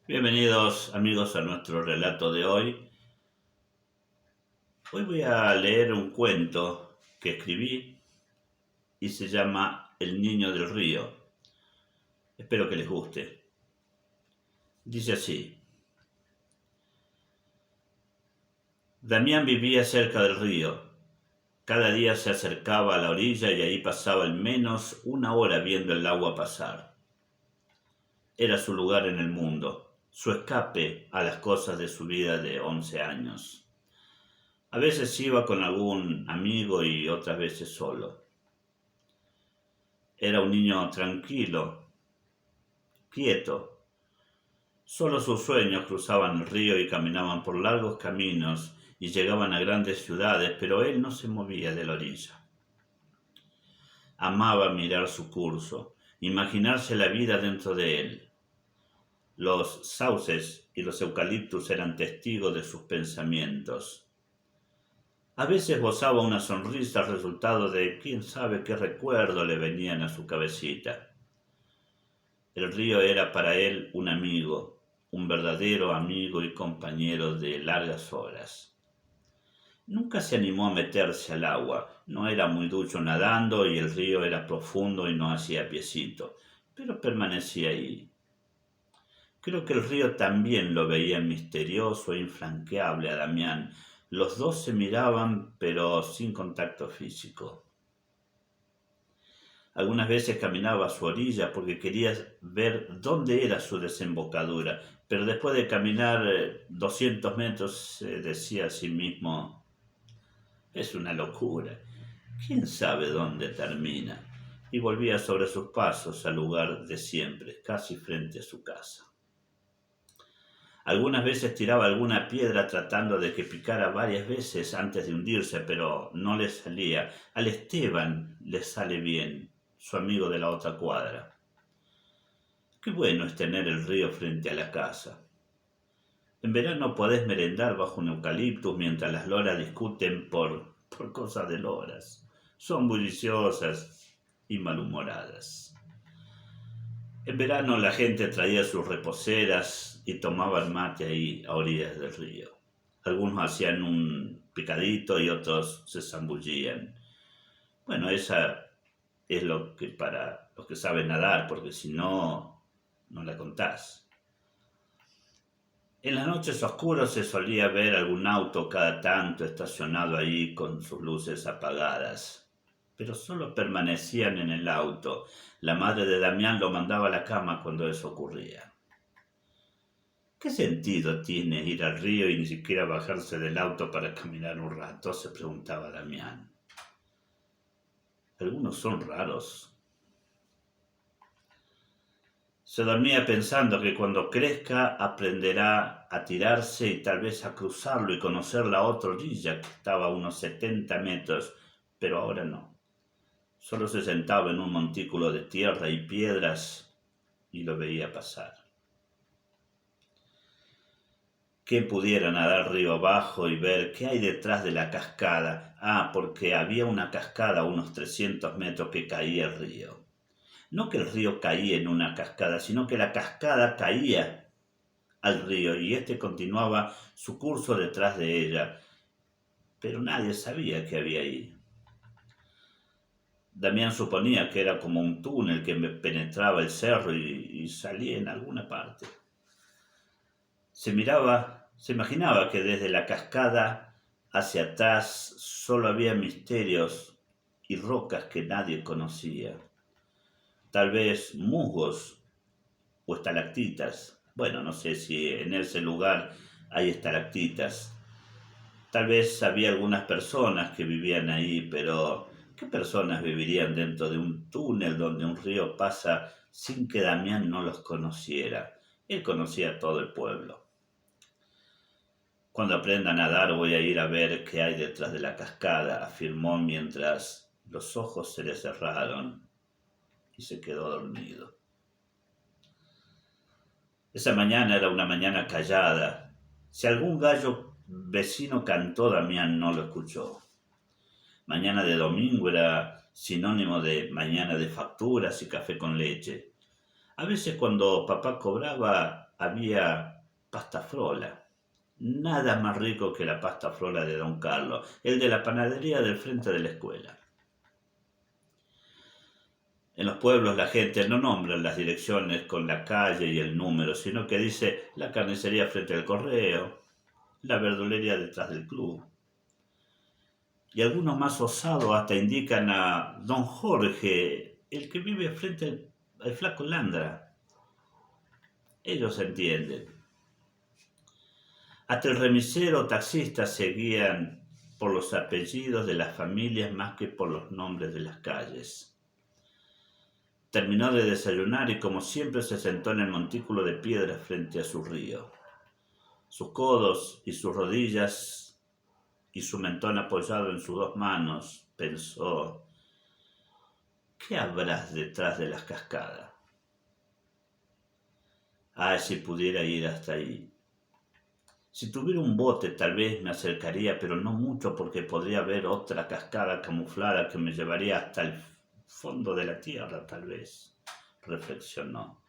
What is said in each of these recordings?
Bienvenidos amigos a nuestro relato de hoy. Hoy voy a leer un cuento que escribí y se llama El niño del río. Espero que les guste. Dice así: Damián vivía cerca del río. Cada día se acercaba a la orilla y ahí pasaba al menos una hora viendo el agua pasar. Era su lugar en el mundo, su escape a las cosas de su vida de 11 años. A veces iba con algún amigo y otras veces solo. Era un niño tranquilo, quieto. Solo sus sueños cruzaban el río y caminaban por largos caminos y llegaban a grandes ciudades, pero él no se movía de la orilla. Amaba mirar su curso, imaginarse la vida dentro de él. Los sauces y los eucaliptus eran testigos de sus pensamientos. A veces gozaba una sonrisa resultado de quién sabe qué recuerdo le venían a su cabecita. El río era para él un amigo, un verdadero amigo y compañero de largas horas. Nunca se animó a meterse al agua, no era muy ducho nadando y el río era profundo y no hacía piecito, pero permanecía ahí. Creo que el río también lo veía misterioso e infranqueable a Damián. Los dos se miraban, pero sin contacto físico. Algunas veces caminaba a su orilla porque quería ver dónde era su desembocadura, pero después de caminar 200 metros se decía a sí mismo, es una locura, quién sabe dónde termina, y volvía sobre sus pasos al lugar de siempre, casi frente a su casa. Algunas veces tiraba alguna piedra tratando de que picara varias veces antes de hundirse, pero no le salía. Al Esteban le sale bien, su amigo de la otra cuadra. Qué bueno es tener el río frente a la casa. En verano podés merendar bajo un eucaliptus mientras las loras discuten por cosas de loras. Son bulliciosas y malhumoradas. En verano la gente traía sus reposeras y tomaban mate ahí a orillas del río. Algunos hacían un picadito y otros se zambullían. Bueno, esa es lo que para los que saben nadar, porque si no, no la contás. En las noches oscuras se solía ver algún auto cada tanto estacionado ahí con sus luces apagadas, pero solo permanecían en el auto. La madre de Damián lo mandaba a la cama cuando eso ocurría. ¿Qué sentido tiene ir al río y ni siquiera bajarse del auto para caminar un rato?, se preguntaba Damián. Algunos son raros. Se dormía pensando que cuando crezca aprenderá a tirarse y tal vez a cruzarlo y conocer la otra orilla que estaba a unos 70 metros, pero ahora no. Solo se sentaba en un montículo de tierra y piedras y lo veía pasar. ¿Quién pudiera nadar río abajo y ver qué hay detrás de la cascada? Ah, porque había una cascada a unos 300 metros que caía el río. No que el río caía en una cascada, sino que la cascada caía al río y éste continuaba su curso detrás de ella, pero nadie sabía qué había ahí. Damián suponía que era como un túnel que penetraba el cerro y salía en alguna parte. Se imaginaba que desde la cascada hacia atrás solo había misterios y rocas que nadie conocía. Tal vez musgos o estalactitas. Bueno, no sé si en ese lugar hay estalactitas. Tal vez había algunas personas que vivían ahí, pero ¿qué personas vivirían dentro de un túnel donde un río pasa sin que Damián no los conociera? Él conocía todo el pueblo. Cuando aprenda a nadar voy a ir a ver qué hay detrás de la cascada, afirmó mientras los ojos se le cerraron y se quedó dormido. Esa mañana era una mañana callada. Si algún gallo vecino cantó, Damián no lo escuchó. Mañana de domingo era sinónimo de mañana de facturas y café con leche. A veces cuando papá cobraba había pasta frola. Nada más rico que la pasta frola de don Carlos, el de la panadería del frente de la escuela. En los pueblos la gente no nombra las direcciones con la calle y el número, sino que dice la carnicería frente al correo, la verdulería detrás del club. Y algunos más osados hasta indican a don Jorge, el que vive frente al flaco Landra. Ellos entienden. Hasta el remisero o taxista se guían por los apellidos de las familias más que por los nombres de las calles. Terminó de desayunar y como siempre se sentó en el montículo de piedra frente a su río. Sus codos y sus rodillas y su mentón apoyado en sus dos manos, pensó, ¿qué habrás detrás de las cascadas? Ay, si pudiera ir hasta ahí. Si tuviera un bote tal vez me acercaría, pero no mucho porque podría ver otra cascada camuflada que me llevaría hasta el fondo de la tierra, tal vez, reflexionó.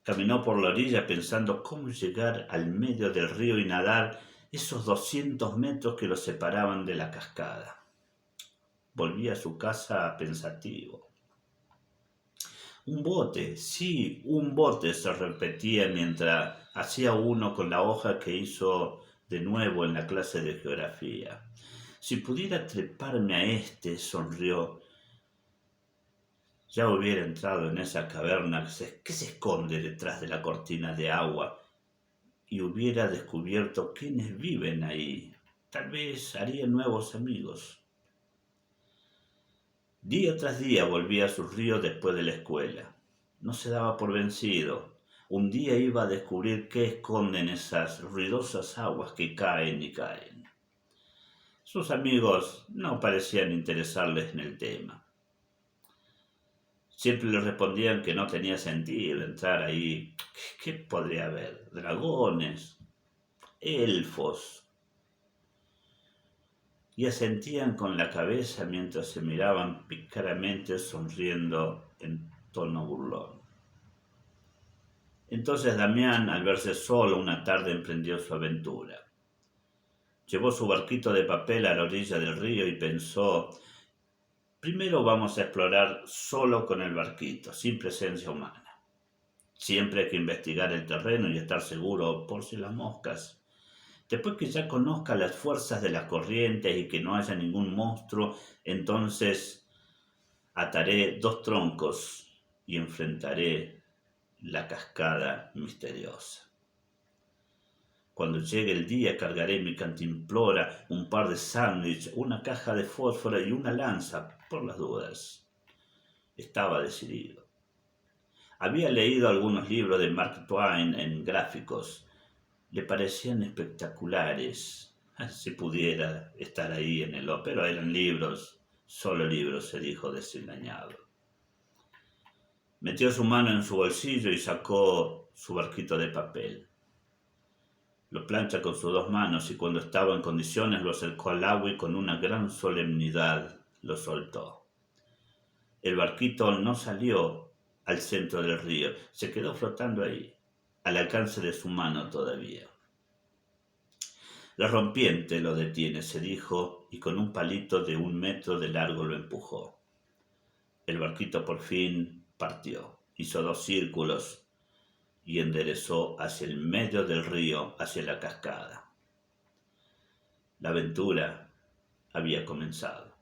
Caminó por la orilla pensando cómo llegar al medio del río y nadar esos 200 metros que lo separaban de la cascada. Volvía a su casa pensativo. Un bote, sí, un bote, se repetía mientras hacía uno con la hoja que hizo de nuevo en la clase de geografía. Si pudiera treparme a este, sonrió, ya hubiera entrado en esa caverna que se esconde detrás de la cortina de agua y hubiera descubierto quiénes viven ahí. Tal vez haría nuevos amigos. Día tras día volvía a su río después de la escuela. No se daba por vencido. Un día iba a descubrir qué esconden esas ruidosas aguas que caen y caen. Sus amigos no parecían interesarles en el tema. Siempre le respondían que no tenía sentido entrar ahí. ¿Qué podría haber? ¿Dragones? ¿Elfos? Y asentían con la cabeza mientras se miraban pícaramente sonriendo en tono burlón. Entonces Damián, al verse solo una tarde, emprendió su aventura. Llevó su barquito de papel a la orilla del río y pensó, primero vamos a explorar solo con el barquito, sin presencia humana. Siempre hay que investigar el terreno y estar seguro por si las moscas. Después que ya conozca las fuerzas de las corrientes y que no haya ningún monstruo, entonces ataré 2 troncos y enfrentaré la cascada misteriosa. Cuando llegue el día cargaré mi cantimplora, un par de sándwiches, una caja de fósforo y una lanza, por las dudas. Estaba decidido. Había leído algunos libros de Mark Twain en gráficos. Le parecían espectaculares. Si pudiera estar ahí en el pero eran libros, solo libros, se dijo desengañado. Metió su mano en su bolsillo y sacó su barquito de papel. Lo plancha con sus 2 manos y cuando estaba en condiciones lo acercó al agua y con una gran solemnidad lo soltó. El barquito no salió al centro del río, se quedó flotando ahí, al alcance de su mano todavía. La rompiente lo detiene, se dijo, y con un palito de 1 metro de largo lo empujó. El barquito por fin partió, hizo 2 círculos y enderezó hacia el medio del río, hacia la cascada. La aventura había comenzado.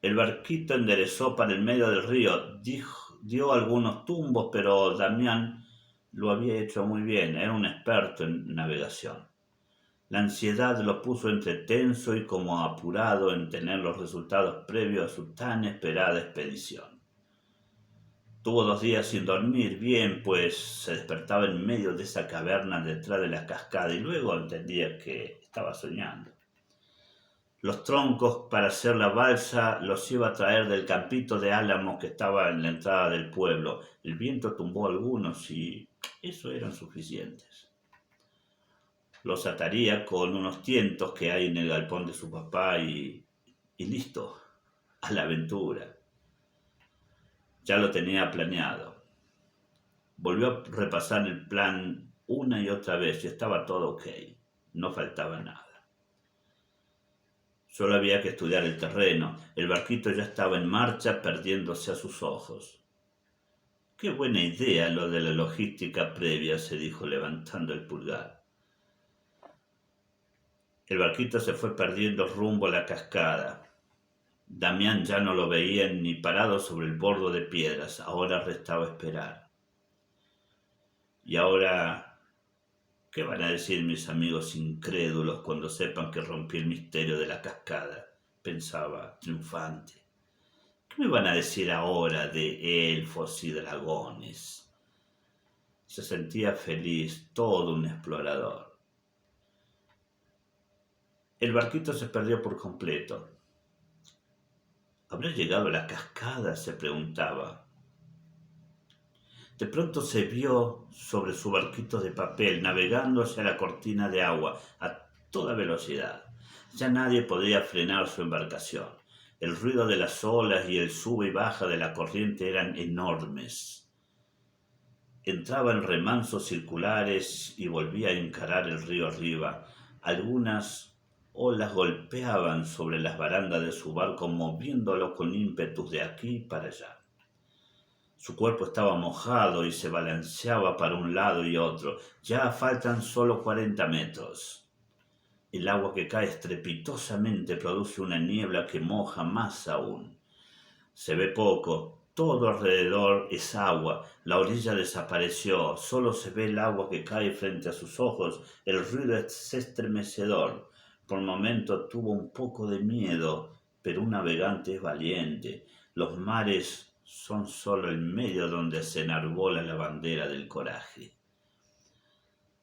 El barquito enderezó para el medio del río, dio algunos tumbos, pero Damián lo había hecho muy bien, era un experto en navegación. La ansiedad lo puso entre tenso y como apurado en tener los resultados previos a su tan esperada expedición. Tuvo 2 días sin dormir bien, pues se despertaba en medio de esa caverna detrás de la cascada y luego entendía que estaba soñando. Los troncos para hacer la balsa los iba a traer del campito de álamos que estaba en la entrada del pueblo. El viento tumbó algunos y eso eran suficientes. Los ataría con unos tientos que hay en el galpón de su papá y listo, a la aventura. Ya lo tenía planeado. Volvió a repasar el plan una y otra vez y estaba todo ok. No faltaba nada. Solo había que estudiar el terreno. El barquito ya estaba en marcha, perdiéndose a sus ojos. Qué buena idea lo de la logística previa, se dijo levantando el pulgar. El barquito se fue perdiendo rumbo a la cascada. Damián ya no lo veía ni parado sobre el bordo de piedras. Ahora restaba esperar. Y ahora, ¿qué van a decir mis amigos incrédulos cuando sepan que rompí el misterio de la cascada? Pensaba, triunfante. ¿Qué me van a decir ahora de elfos y dragones? Se sentía feliz, todo un explorador. El barquito se perdió por completo. ¿Habrá llegado a la cascada?, se preguntaba. De pronto se vio sobre su barquito de papel, navegando hacia la cortina de agua a toda velocidad. Ya nadie podía frenar su embarcación. El ruido de las olas y el sube y baja de la corriente eran enormes. Entraba en remansos circulares y volvía a encarar el río arriba. Algunas olas golpeaban sobre las barandas de su barco, moviéndolo con ímpetus de aquí para allá. Su cuerpo estaba mojado y se balanceaba para un lado y otro. Ya faltan solo 40 metros. El agua que cae estrepitosamente produce una niebla que moja más aún. Se ve poco. Todo alrededor es agua. La orilla desapareció. Solo se ve el agua que cae frente a sus ojos. El ruido es estremecedor. Por un momento tuvo un poco de miedo, pero un navegante es valiente. Los mares son solo el medio donde se enarbola la bandera del coraje.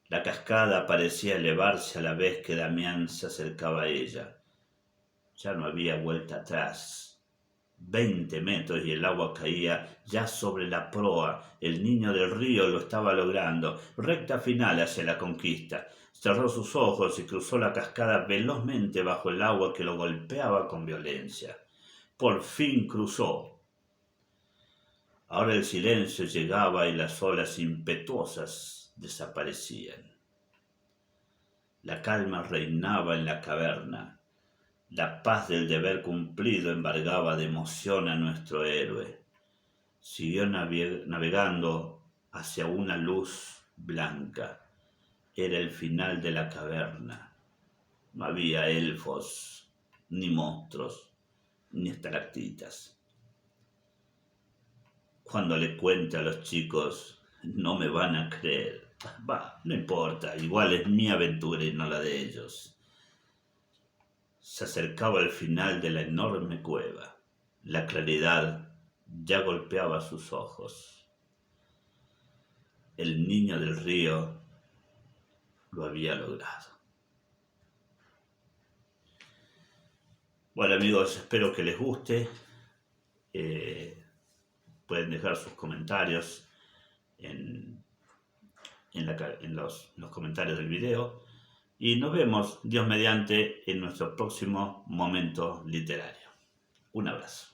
La cascada parecía elevarse a la vez que Damián se acercaba a ella. Ya no había vuelta atrás. 20 metros y el agua caía ya sobre la proa. El niño del río lo estaba logrando. Recta final hacia la conquista. Cerró sus ojos y cruzó la cascada velozmente bajo el agua que lo golpeaba con violencia. Por fin cruzó. Ahora el silencio llegaba y las olas impetuosas desaparecían. La calma reinaba en la caverna. La paz del deber cumplido embargaba de emoción a nuestro héroe. Siguió navegando hacia una luz blanca. Era el final de la caverna. No había elfos, ni monstruos, ni estalactitas. Cuando le cuente a los chicos, no me van a creer. No importa, igual es mi aventura y no la de ellos. Se acercaba el final de la enorme cueva. La claridad ya golpeaba sus ojos. El niño del río lo había logrado. Bueno, amigos, espero que les guste. Pueden dejar sus comentarios en los comentarios del video. Y nos vemos, Dios mediante, en nuestro próximo momento literario. Un abrazo.